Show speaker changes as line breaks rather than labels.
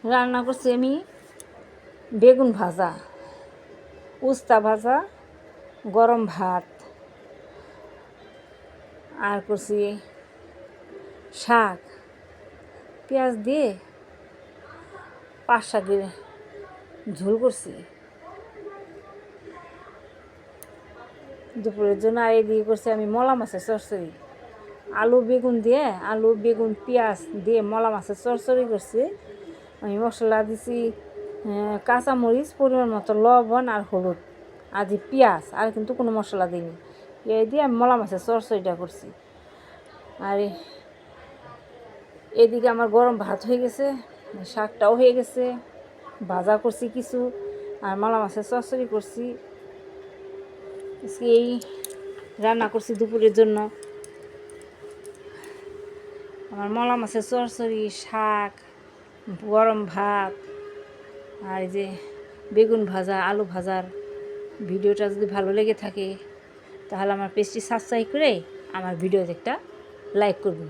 রান্না করছি আমি বেগুন ভাজা, উস্তা ভাজা, গরম ভাত, আর করছি শাক পেঁয়াজ দিয়ে পাঁচ শাকের ঝোল করছি দুপুরের জন্য। আর এদিকে করছি আমি মলা মাছের চচ্চড়ি, আলু বেগুন দিয়ে, আলু বেগুন পেঁয়াজ দিয়ে মলা মাছের চচ্চড়ি করছি। আমি মশলা দিছি কাঁচামরিচ, পরিমাণ মতো লবণ আর হলুদ, আর যে পেঁয়াজ, আর কিন্তু কোনো মশলা দিইনি। এই দিয়ে আমি মলা মাছের চচ্চড়িটা করছি। আর এদিকে আমার গরম ভাত হয়ে গেছে, শাকটাও হয়ে গেছে, ভাজা করছি কিছু, আর মলা মাছের চচ্চড়ি করছি। এই রান্না করছি দুপুরের জন্য। আমার মলা মাছের চচ্চড়ি, শাক, গরম ভাত, আর এই যে বেগুন ভাজা, আলু ভাজার ভিডিওটা যদি ভালো লেগে থাকে তাহলে আমার পেজটি সাবস্ক্রাইব করে আমার ভিডিওতে একটা লাইক করবেন।